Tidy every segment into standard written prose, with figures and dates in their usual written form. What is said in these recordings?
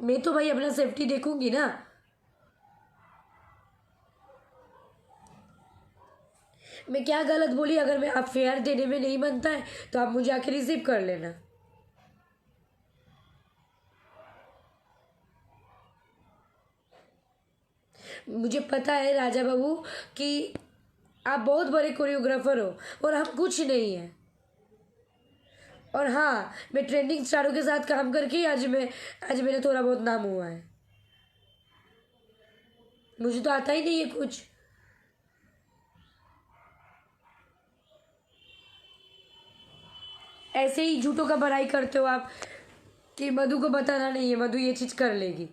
मैं तो भाई अपना सेफ्टी देखूंगी ना। मैं क्या गलत बोली? अगर मैं आप फेयर देने में नहीं बनता है तो आप मुझे आके रिसीव कर लेना। मुझे पता है राजा बाबू कि आप बहुत बड़े कोरियोग्राफर हो और हम कुछ नहीं है। और हाँ, मैं ट्रेंडिंग स्टारों के साथ काम करके आज मेरा थोड़ा बहुत नाम हुआ है। मुझे तो आता ही नहीं है कुछ। ऐसे ही झूठों का भराई करते हो आप कि मधु को बताना नहीं है, मधु ये चीज कर लेगी।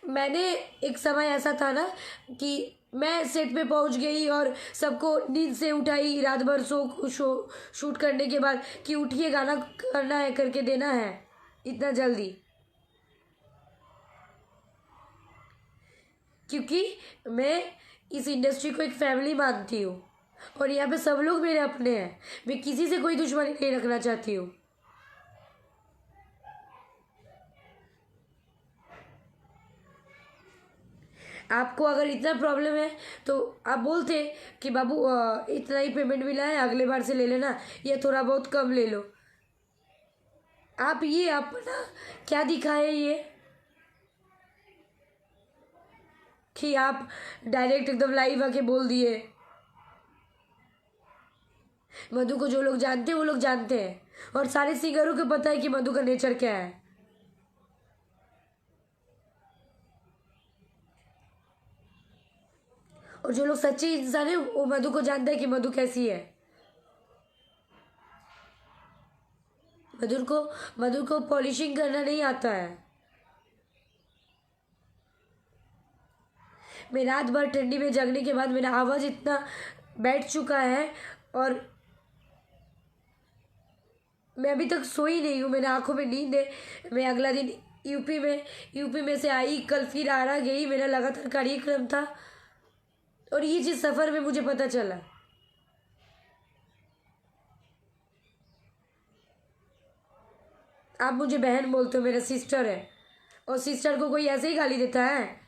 मैंने एक समय ऐसा था ना कि मैं सेट पे पहुंच गई और सबको नींद से उठाई रात भर शो शूट करने के बाद कि उठिए गाना करना है, करके देना है इतना जल्दी। क्योंकि मैं इस इंडस्ट्री को एक फैमिली मानती हूँ और यहाँ पे सब लोग मेरे अपने हैं। मैं किसी से कोई दुश्मनी नहीं रखना चाहती हूँ। आपको अगर इतना प्रॉब्लम है तो आप बोलते कि बाबू इतना ही पेमेंट मिला है, अगले बार से ले लेना, या थोड़ा बहुत कम ले लो। आप ये अपना क्या दिखाए ये कि आप डायरेक्ट एकदम लाइव आके बोल दिए। मधु को जो लोग जानते हैं वो लोग जानते हैं और सारे सिंगरों को पता है कि मधु का नेचर क्या है। और जो लोग सच्चे इंसान है वो मधु को जानता है कि मधु कैसी है। मधुर को पॉलिशिंग करना नहीं आता है। मैं रात भर ठंडी में जगने के बाद मेरा आवाज इतना बैठ चुका है और मैं अभी तक सोई नहीं हूँ, मेरे आंखों में नींद है। मैं अगला दिन यूपी में से आई, कल फिर आरा गई, मेरा लगातार कार्यक्रम था और ये चीज सफर में मुझे पता चला। आप मुझे बहन बोलते हो, मेरा सिस्टर है और सिस्टर को कोई ऐसे ही गाली देता है?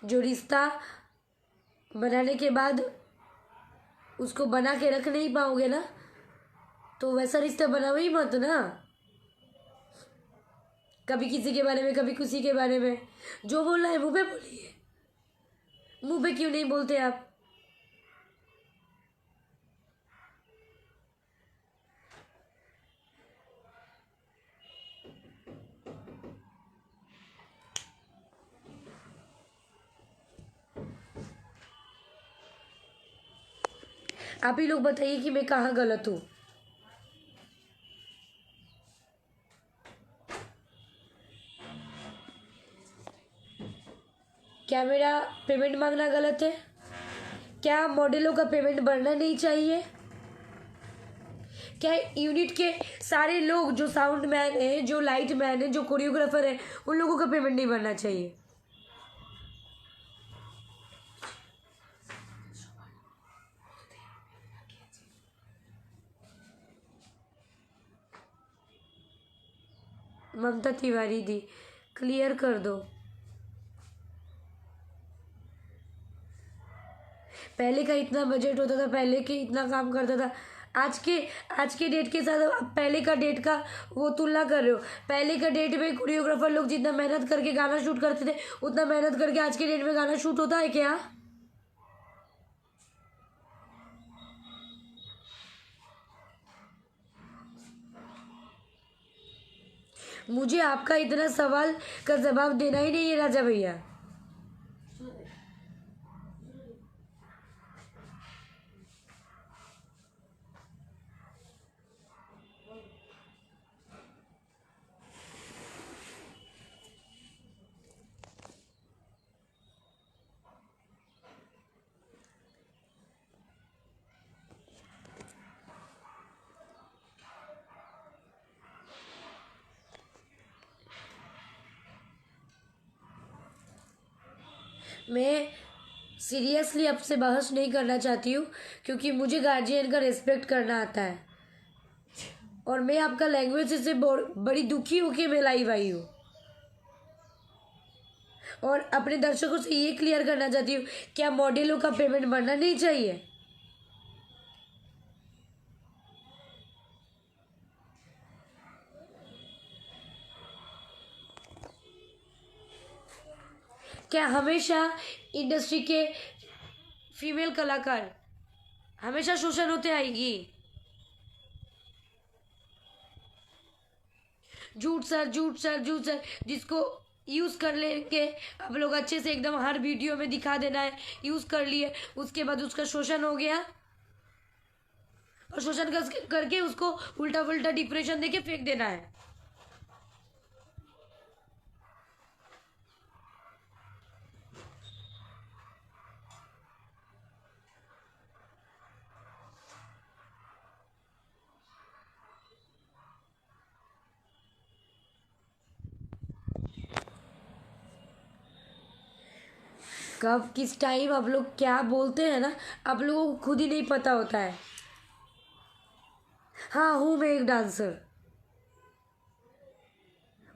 जो रिश्ता बनाने के बाद उसको बना के रख नहीं पाओगे ना, तो वैसा रिश्ता बनाओ ही मत ना। कभी किसी के बारे में, कभी किसी के बारे में। जो बोलना है मुंह पे बोलिए। मुंह पे क्यों नहीं बोलते आप? आप ही लोग बताइए कि मैं कहाँ गलत हूँ। क्या मेरा पेमेंट मांगना गलत है? क्या मॉडलों का पेमेंट बढ़ना नहीं चाहिए? क्या यूनिट के सारे लोग, जो साउंड मैन है, जो लाइट मैन है, जो कोरियोग्राफर है, उन लोगों का पेमेंट नहीं बढ़ना चाहिए? ममता तिवारी दी, क्लियर कर दो। पहले का इतना बजट होता था, पहले के इतना काम करता था। आज के डेट के साथ आप पहले का डेट का वो तुलना कर रहे हो। पहले का डेट में कोरियोग्राफर लोग जितना मेहनत करके गाना शूट करते थे, उतना मेहनत करके आज के डेट में गाना शूट होता है क्या? मुझे आपका इतना सवाल का जवाब देना ही नहीं है राजा भैया। मैं सीरियसली आपसे बहस नहीं करना चाहती हूँ, क्योंकि मुझे गार्जियन का रिस्पेक्ट करना आता है, और मैं आपका लैंग्वेज से बड़ी दुखी होके मैं लाइव आई हूँ, और अपने दर्शकों से ये क्लियर करना चाहती हूँ, क्या मॉडलों का पेमेंट बढ़ना नहीं चाहिए? क्या हमेशा इंडस्ट्री के फीमेल कलाकार हमेशा शोषण होते आएंगी? झूठ सर, झूठ सर, झूठ सर, जिसको यूज़ कर लेंगे आप लोग अच्छे से, एकदम हर वीडियो में दिखा देना है यूज़ कर लिए, उसके बाद उसका शोषण हो गया, और शोषण करके उसको उल्टा पुल्टा डिप्रेशन देके फेंक देना है। कब किस टाइम आप लोग क्या बोलते हैं ना, आप लोगों को खुद ही नहीं पता होता है। हाँ, हूँ मैं एक डांसर,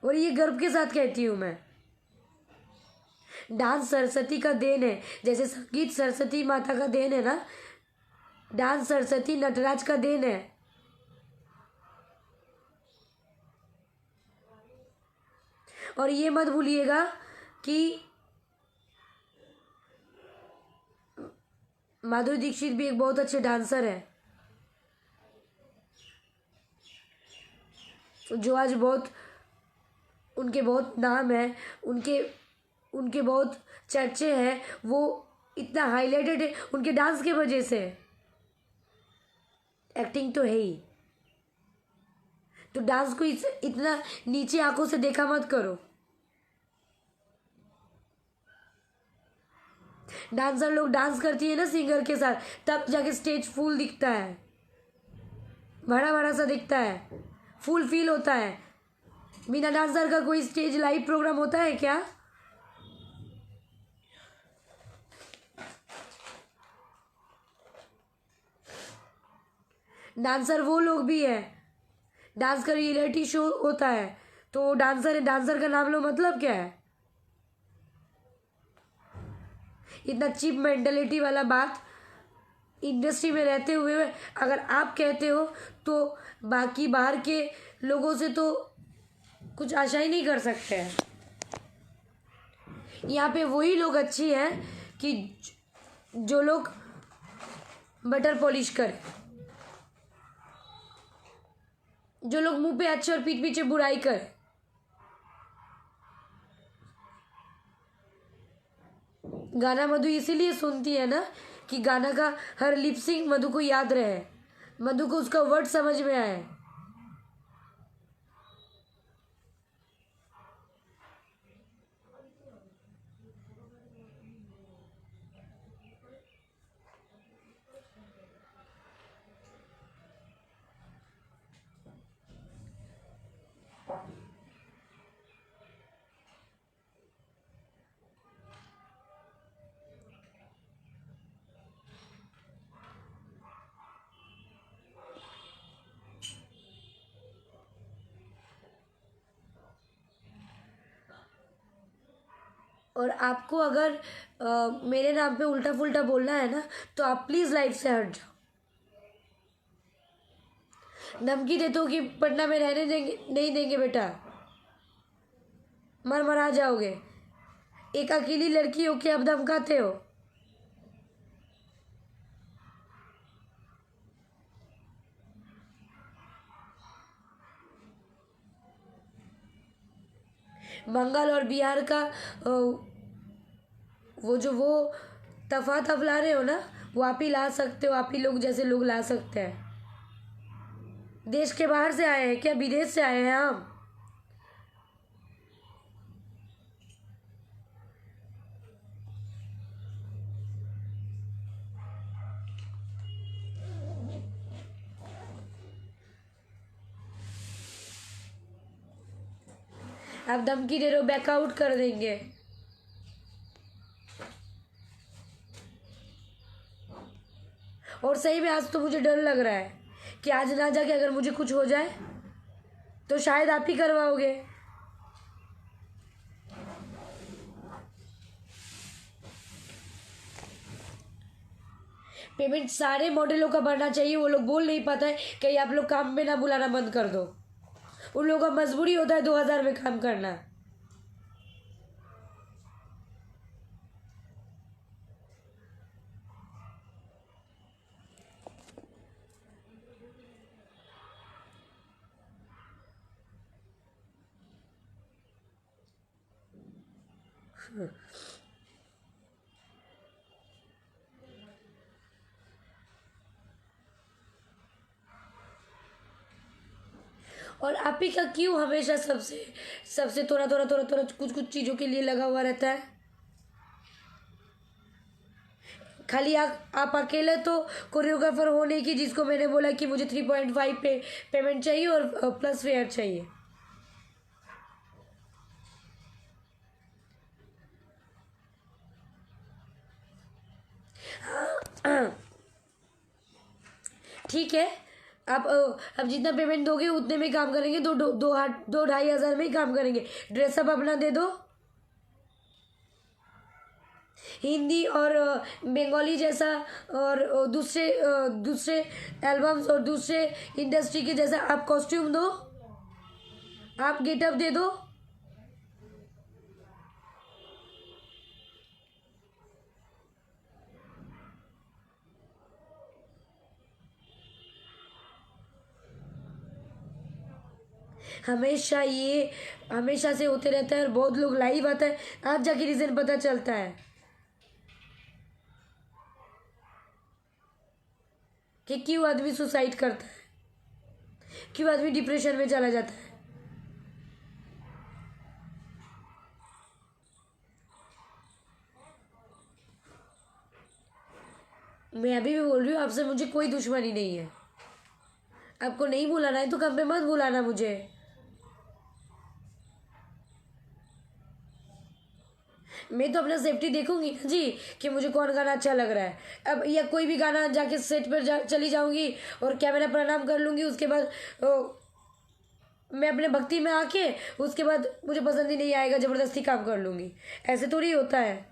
और ये गर्व के साथ कहती हूँ मैं। डांस सरस्वती का देन है, जैसे संगीत सरस्वती माता का देन है ना, डांस सरस्वती नटराज का देन है। और ये मत भूलिएगा कि माधुरी दीक्षित भी एक बहुत अच्छे डांसर है, जो आज बहुत, उनके बहुत नाम है, उनके उनके बहुत चर्चे हैं, वो इतना हाईलाइटेड है उनके डांस के वजह से। एक्टिंग तो है ही, तो डांस को इतना नीचे आंखों से देखा मत करो। डांसर लोग डांस करती है ना सिंगर के साथ, तब जाके स्टेज फुल दिखता है, बड़ा बड़ा सा दिखता है, फुल फील होता है। बिना डांसर का कोई स्टेज लाइव प्रोग्राम होता है क्या? डांसर वो लोग भी है, डांस का रियलिटी शो होता है, तो वो डांसर है, डांसर का नाम लो, मतलब क्या है? इतना चीप मेंटेलिटी वाला बात इंडस्ट्री में रहते हुए अगर आप कहते हो, तो बाकी बाहर के लोगों से तो कुछ आशा ही नहीं कर सकते हैं। यहाँ पे वही लोग अच्छी हैं कि जो लोग बटर पॉलिश करें, जो लोग मुंह पे अच्छे और पीठ पीछे बुराई करें। गाना मधु इसीलिए सुनती है ना, कि गाना का हर लिपसिंग मधु को याद रहे, मधु को उसका वर्ड समझ में आए। और आपको अगर मेरे नाम पे उल्टा फुल्टा बोलना है ना, तो आप प्लीज़ लाइफ से हट जाओ। धमकी देते हो कि पटना में रहने देंगे, नहीं देंगे बेटा, मर मरा जाओगे। एक अकेली लड़की हो के आप धमकाते हो। बंगाल और बिहार का वो तफात आप ला रहे हो ना, वो आप ही ला सकते हो, आप ही लोग जैसे लोग ला सकते हैं। देश के बाहर से आए हैं क्या? विदेश से आए हैं हम। आप धमकी दे रहे हो बैकआउट कर देंगे। और सही में आज तो मुझे डर लग रहा है कि आज ना जाके अगर मुझे कुछ हो जाए तो शायद आप ही करवाओगे। पेमेंट सारे मॉडलों का बढ़ना चाहिए। वो लोग बोल नहीं पाता है, कहीं आप लोग काम में ना बुलाना बंद कर दो। उन लोगों का मजबूरी होता है 2000 में काम करना। और आप ही का क्यों हमेशा सबसे सबसे थोड़ा कुछ कुछ चीज़ों के लिए लगा हुआ रहता है? खाली आप अकेले तो कोरियोग्राफर हो नहीं कि जिसको मैंने बोला कि मुझे 3.5 पेमेंट चाहिए और प्लस फेयर चाहिए। ठीक है, आप अब जितना पेमेंट दोगे उतने में काम करेंगे। दो ढाई हज़ार में ही काम करेंगे। ड्रेसअप अपना दे दो। हिंदी और बंगाली जैसा और दूसरे दूसरे एल्बम्स और दूसरे इंडस्ट्री के जैसा आप कॉस्ट्यूम दो, आप गेटअप दे दो। हमेशा से होते रहता है और बहुत लोग लाइव आता है, आज जाके रीज़न पता चलता है कि क्यों आदमी सुसाइड करता है, क्यों आदमी डिप्रेशन में चला जाता है। मैं अभी भी बोल रही हूँ आपसे, मुझे कोई दुश्मनी नहीं है। आपको नहीं बुलाना है तो कम पे मत बुलाना मुझे। मैं तो अपना सेफ्टी देखूंगी ना जी कि मुझे कौन गाना अच्छा लग रहा है। अब या कोई भी गाना जाके सेट पर चली जाऊंगी और कैमरा प्रणाम कर लूंगी, उसके बाद मैं अपने भक्ति में आके उसके बाद मुझे पसंद ही नहीं आएगा, ज़बरदस्ती काम कर लूंगी। ऐसे थोड़ी होता है।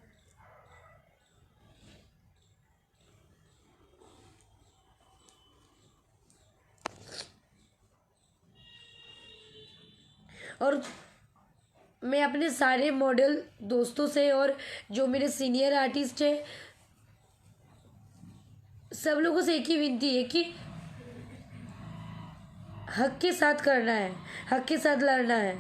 और मैं अपने सारे मॉडल दोस्तों से और जो मेरे सीनियर आर्टिस्ट हैं सब लोगों से एक ही विनती है कि हक के साथ करना है, हक के साथ लड़ना है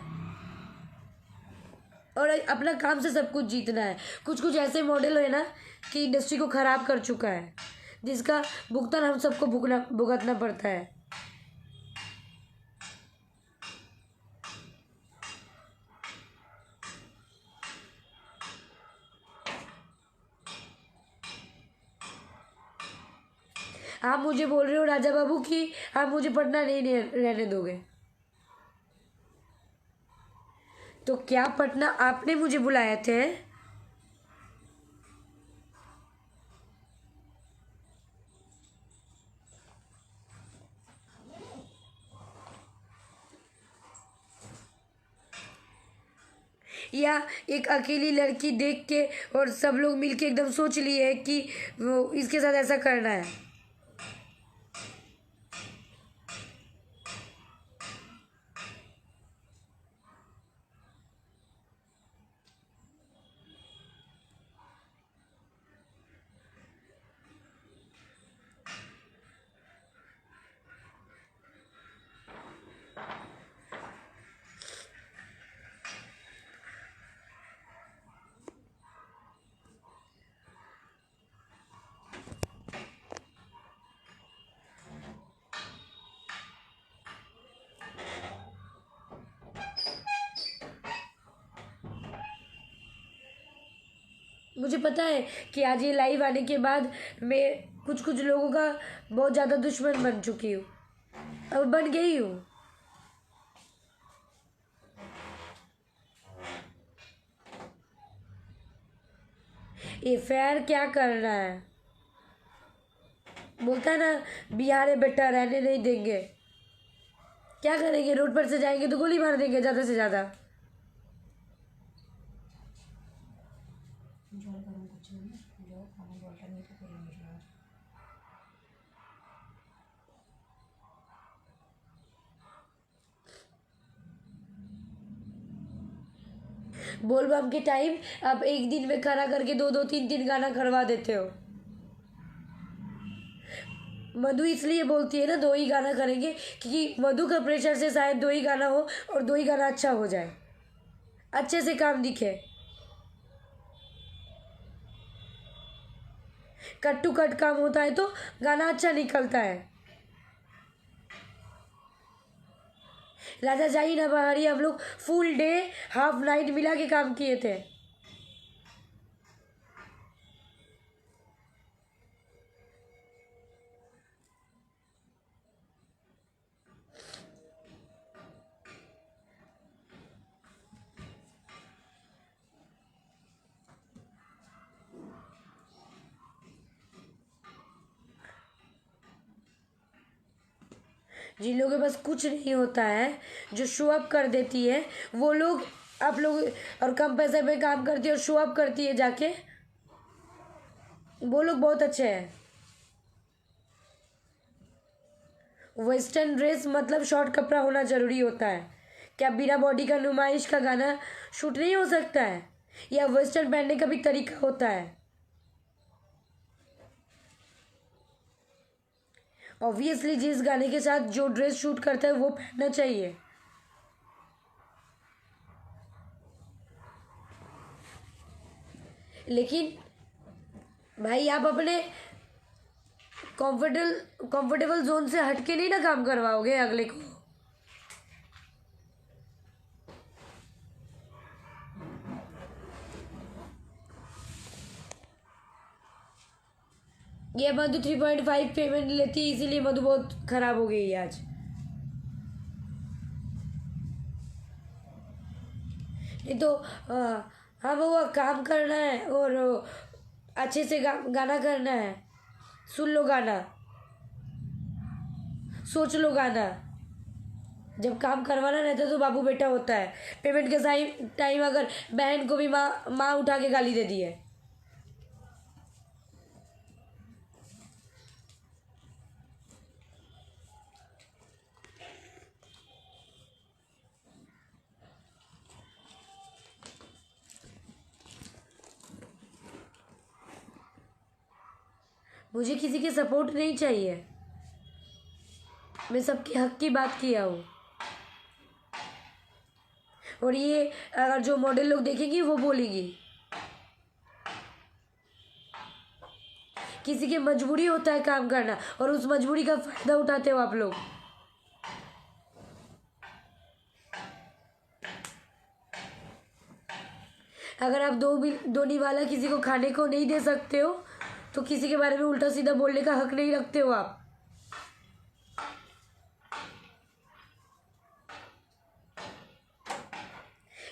और अपना काम से सब कुछ जीतना है। कुछ कुछ ऐसे मॉडल है ना कि इंडस्ट्री को ख़राब कर चुका है, जिसका भुगतान हम सबको भुगतना पड़ता है। आप मुझे बोल रहे हो राजा बाबू कि आप मुझे पटना नहीं रहने दोगे, तो क्या पटना आपने मुझे बुलाए थे? या एक अकेली लड़की देख के और सब लोग मिलके एकदम सोच लिए है कि वो इसके साथ ऐसा करना है? मुझे पता है कि आज ये लाइव आने के बाद मैं कुछ कुछ लोगों का बहुत ज़्यादा दुश्मन बन चुकी हूँ, अब बन गई हूँ। ये फेयर क्या करना है? बोलता है ना, बिहार है बेटा, रहने नहीं देंगे। क्या करेंगे, रोड पर से जाएंगे तो गोली मार देंगे ज़्यादा से ज़्यादा। बोलबम के टाइम आप एक दिन में खड़ा करके दो दो तीन तीन गाना करवा देते हो। मधु इसलिए बोलती है ना दो ही गाना करेंगे, क्योंकि मधु का प्रेशर से शायद दो ही गाना हो और दो ही गाना अच्छा हो जाए, अच्छे से काम दिखे। कट टू कट काम होता है तो गाना अच्छा निकलता है। राजा जाही ना पहाड़ी हम लोग फुल डे हाफ नाइट मिला के काम किए थे। जिन लोगों के पास कुछ नहीं होता है, जो शो अप कर देती है, वो लोग, आप लोग, और कम पैसे में काम करती है और शो अप करती है जाके, वो लोग बहुत अच्छे हैं। वेस्टर्न ड्रेस मतलब शॉर्ट कपड़ा होना ज़रूरी होता है। क्या बिना बॉडी का नुमाइश का गाना शूट नहीं हो सकता है? या वेस्टर्न पहनने का भी तरीका होता है। ऑब्वियसली जिस गाने के साथ जो ड्रेस शूट करता है वो पहनना चाहिए। लेकिन भाई आप अपने कंफर्टेबल जोन से हटके नहीं ना काम करवाओगे अगले को। ये मधु 3.5 पेमेंट लेती है, इसीलिए मधु बहुत खराब हो गई आज। नहीं तो हाँ वो काम करना है और अच्छे से गाना करना है। सुन लो गाना, सोच लो गाना। जब काम करवाना रहता है तो बाबू बेटा होता है। पेमेंट के टाइम अगर बहन को भी माँ माँ उठा के गाली दे दी है। मुझे किसी की सपोर्ट नहीं चाहिए, मैं सबके हक की बात किया हूँ। और ये अगर जो मॉडल लोग देखेंगी वो बोलेंगी, किसी की मजबूरी होता है काम करना और उस मजबूरी का फायदा उठाते हो आप लोग। अगर आप दो निवाला किसी को खाने को नहीं दे सकते हो तो किसी के बारे में उल्टा सीधा बोलने का हक नहीं रखते हो आप।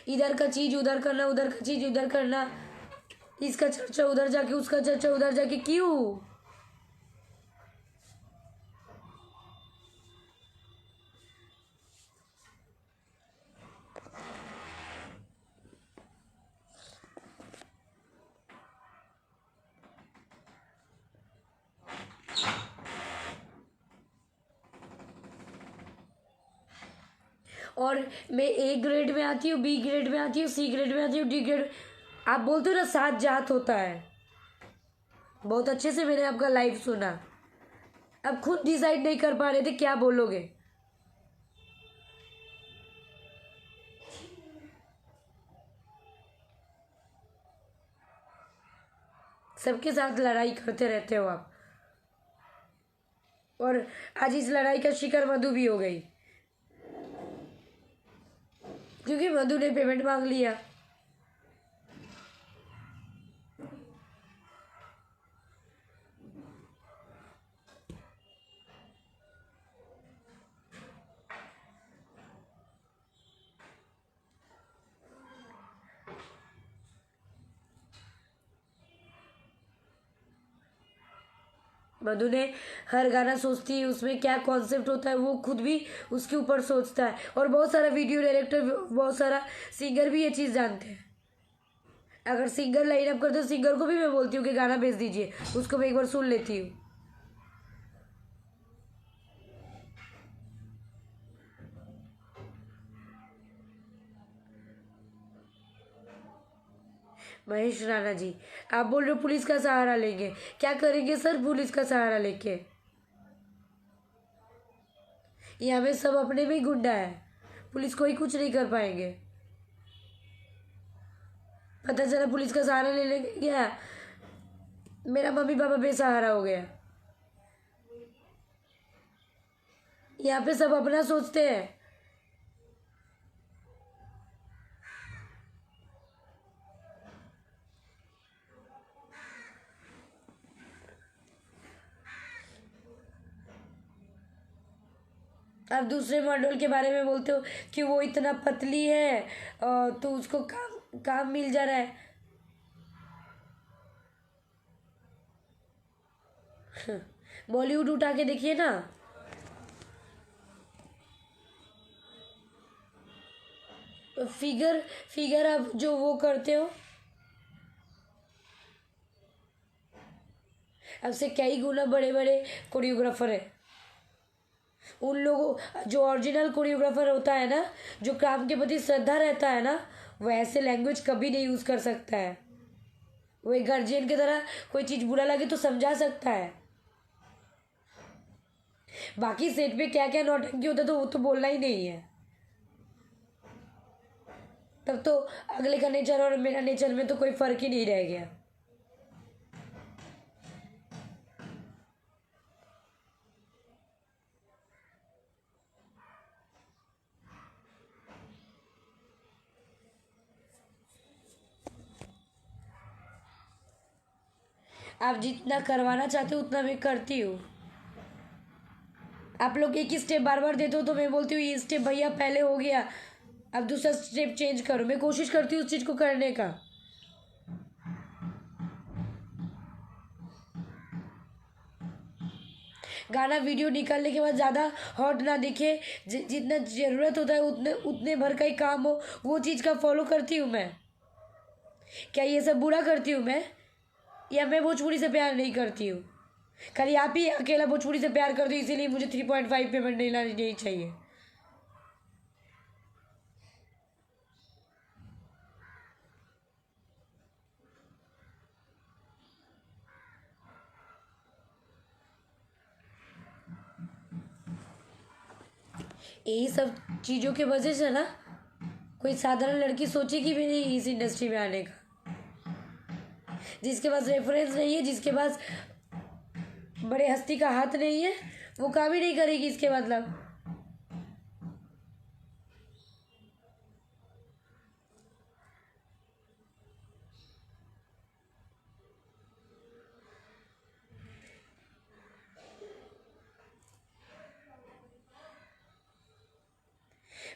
इधर का चीज उधर करना, उधर का चीज उधर करना, इसका चर्चा उधर जाके, उसका चर्चा उधर जाके, क्यों? और मैं ए ग्रेड में आती हूँ, बी ग्रेड में आती हूँ, सी ग्रेड में आती हूँ, डी ग्रेड। आप बोलते हो ना 7 जात होता है। बहुत अच्छे से मैंने आपका लाइव सुना। अब खुद डिसाइड नहीं कर पा रहे थे क्या बोलोगे। सबके साथ लड़ाई करते रहते हो आप, और आज इस लड़ाई का शिकार मधु भी हो गई, क्योंकि मधु ने पेमेंट मांग लिया। मधु ने हर गाना सोचती है उसमें क्या कॉन्सेप्ट होता है, वो खुद भी उसके ऊपर सोचता है। और बहुत सारा वीडियो डायरेक्टर, बहुत सारा सिंगर भी ये चीज़ जानते हैं। अगर सिंगर लाइन अप करते तो सिंगर को भी मैं बोलती हूँ कि गाना भेज दीजिए, उसको मैं एक बार सुन लेती हूँ। महेश राणा जी, आप बोल रहे हो पुलिस का सहारा लेंगे, क्या करेंगे सर पुलिस का सहारा लेके? यहाँ में सब अपने में ही गुंडा है, पुलिस कोई कुछ नहीं कर पाएंगे। पता चला पुलिस का सहारा ले लेंगे क्या, मेरा मम्मी पापा बेसहारा हो गया। यहाँ पे सब अपना सोचते हैं। आप दूसरे मॉडल के बारे में बोलते हो कि वो इतना पतली है तो उसको काम काम मिल जा रहा है। बॉलीवुड उठा के देखिए ना, फिगर फिगर आप जो वो करते हो, आपसे कई गुना बड़े बड़े कोरियोग्राफर है। उन लोगों जो ओरिजिनल कोरियोग्राफर होता है ना, जो काम के प्रति श्रद्धा रहता है ना, वो ऐसे लैंग्वेज कभी नहीं यूज़ कर सकता है। वो एक गार्जियन की तरह कोई चीज़ बुरा लगे तो समझा सकता है। बाकी सेट पे क्या क्या नौटंकी होता है तो वो तो बोलना ही नहीं है। तब तो अगले का नेचर और मेरा नेचर में तो कोई फर्क ही नहीं रह गया। आप जितना करवाना चाहते हो उतना मैं करती हूँ। आप लोग एक ही स्टेप बार बार देते हो तो मैं बोलती हूँ ये स्टेप भैया पहले हो गया, अब दूसरा स्टेप चेंज करो। मैं कोशिश करती हूँ उस चीज़ को करने का। गाना वीडियो निकालने के बाद ज़्यादा हॉट ना दिखे, जितना ज़रूरत होता है उतने उतने भर का ही काम हो, वो चीज़ का फॉलो करती हूँ मैं। क्या ये सब बुरा करती हूँ मैं, या मैं भोजपुरी से प्यार नहीं करती हूँ? खाली आप ही अकेला भोजपुरी से प्यार करती हूँ इसीलिए मुझे 3.5 पेमेंट नहीं चाहिए। यही सब चीज़ों के वजह से ना कोई साधारण लड़की सोचेगी भी नहीं इस इंडस्ट्री में आने का। जिसके पास रेफरेंस नहीं है, जिसके पास बड़े हस्ती का हाथ नहीं है, वो काम ही नहीं करेगी इसके मतलब।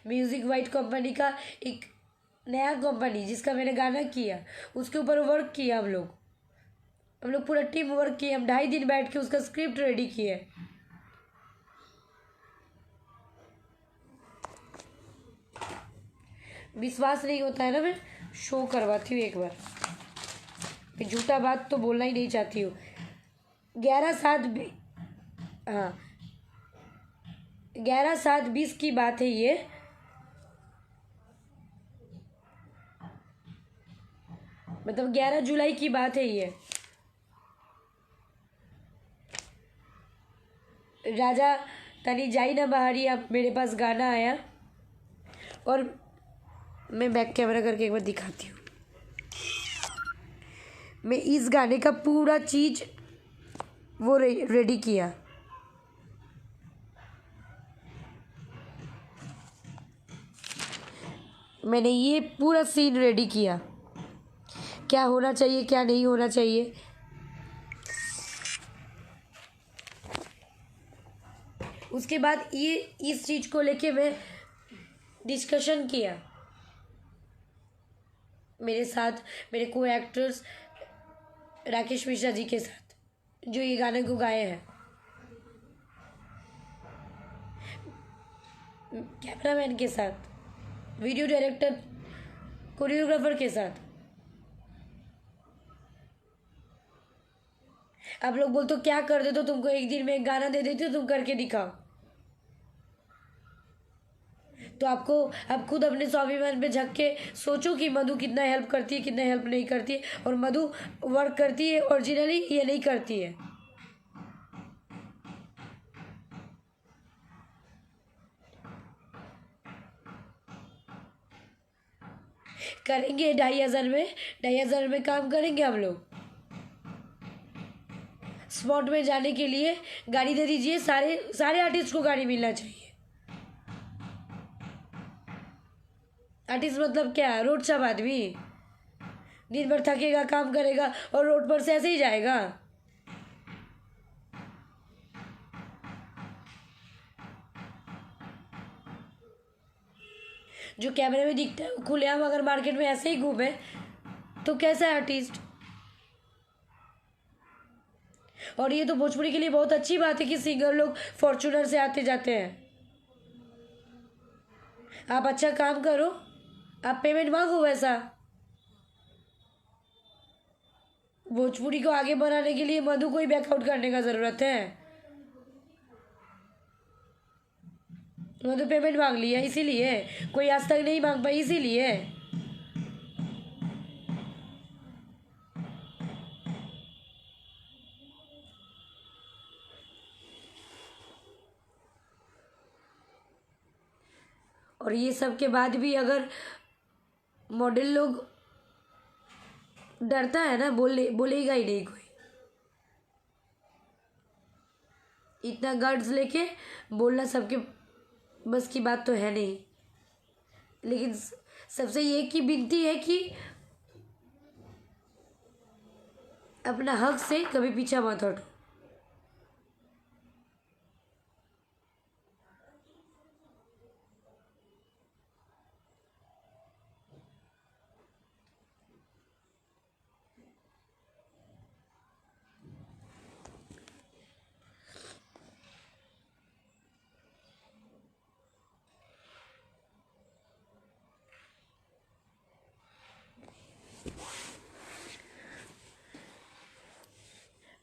म्यूजिक वाइट कंपनी का एक नया कंपनी जिसका मैंने गाना किया, उसके ऊपर वर्क किया हम लोग पूरा टीम वर्क किए। हम 2.5 दिन बैठ के उसका स्क्रिप्ट रेडी किए। विश्वास नहीं होता है ना, मैं शो करवाती हूँ एक बार। मैं झूठा बात तो बोलना ही नहीं चाहती हूँ। 11/7 हाँ 11/7/20 की बात है ये। मतलब 11 जुलाई की बात है ये। राजा तनी जाई ना बाहरी, अब मेरे पास गाना आया और मैं बैक कैमरा करके एक बार दिखाती हूँ। मैं इस गाने का पूरा चीज़ वो रेडी किया। मैंने ये पूरा सीन रेडी किया, क्या होना चाहिए क्या नहीं होना चाहिए। उसके बाद ये इस चीज़ को लेके मैं डिस्कशन किया मेरे साथ, मेरे को एक्टर्स राकेश मिश्रा जी के साथ, जो ये गाने को गाए हैं, कैमरामैन के साथ, वीडियो डायरेक्टर, कोरियोग्राफर के साथ। आप लोग बोलते हो क्या कर दे, तो तुमको एक दिन में एक गाना दे देती हो, तुम करके दिखाओ। तो आपको आप खुद अपने स्वाभिमान पे झक के सोचो कि मधु कितना हेल्प करती है, कितना हेल्प नहीं करती है, और मधु वर्क करती है ओरिजिनली, ये नहीं करती है। करेंगे 2,500 में, 2,500 में काम करेंगे हम लोग। स्पॉट में जाने के लिए गाड़ी दे दीजिए, सारे सारे आर्टिस्ट को गाड़ी मिलना चाहिए। आर्टिस्ट मतलब क्या, रोड सब आदमी दिन भर थकेगा, काम करेगा और रोड पर से ऐसे ही जाएगा। जो कैमरे में दिखता है खुलेआम अगर मार्केट में ऐसे ही घूमे तो कैसा है आर्टिस्ट। और ये तो भोजपुरी के लिए बहुत अच्छी बात है कि सिंगर लोग फॉर्च्यूनर से आते जाते हैं। आप अच्छा काम करो, आप पेमेंट मांगो वैसा। भोजपुरी को आगे बढ़ाने के लिए मधु को ही बैकआउट करने का ज़रूरत है। मधु पेमेंट मांग लिया इसीलिए, कोई आज तक नहीं मांग पाई इसीलिए। और ये सब के बाद भी अगर मॉडल लोग डरता है ना, बोलेगा ही नहीं कोई। इतना गर्ड्स लेके बोलना सबके बस की बात तो है नहीं। लेकिन सबसे ये की विनती है कि अपना हक से कभी पीछा मत हटो।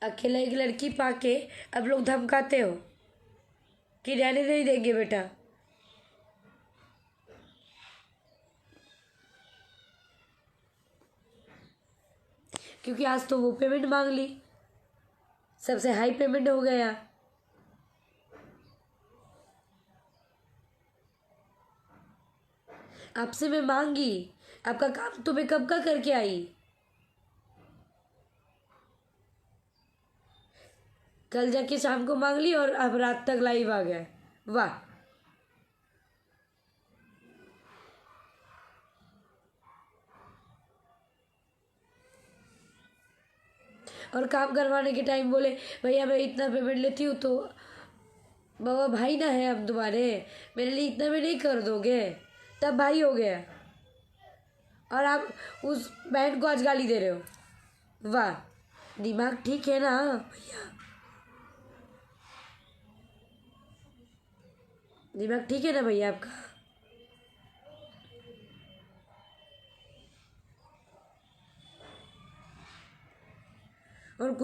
अकेला एक लड़की पाके अब लोग धमकाते हो कि रहने नहीं देंगे बेटा। क्योंकि आज तो वो पेमेंट मांग ली, सबसे हाई पेमेंट हो गया। आपसे मैं मांगी, आपका काम तो मैं कब का करके आई। कल जाके शाम को मांग ली और अब रात तक लाइव आ गया। वाह। और काम करवाने के टाइम बोले भैया मैं इतना पेमेंट लेती हूँ, तो बाबा भाई ना है हम तुम्हारे, मेरे लिए इतना में नहीं कर दोगे, तब भाई हो गया। और आप उस बहन को आज गाली दे रहे हो। वाह, दिमाग ठीक है ना भैया, दिमाग ठीक है ना भैया आपका।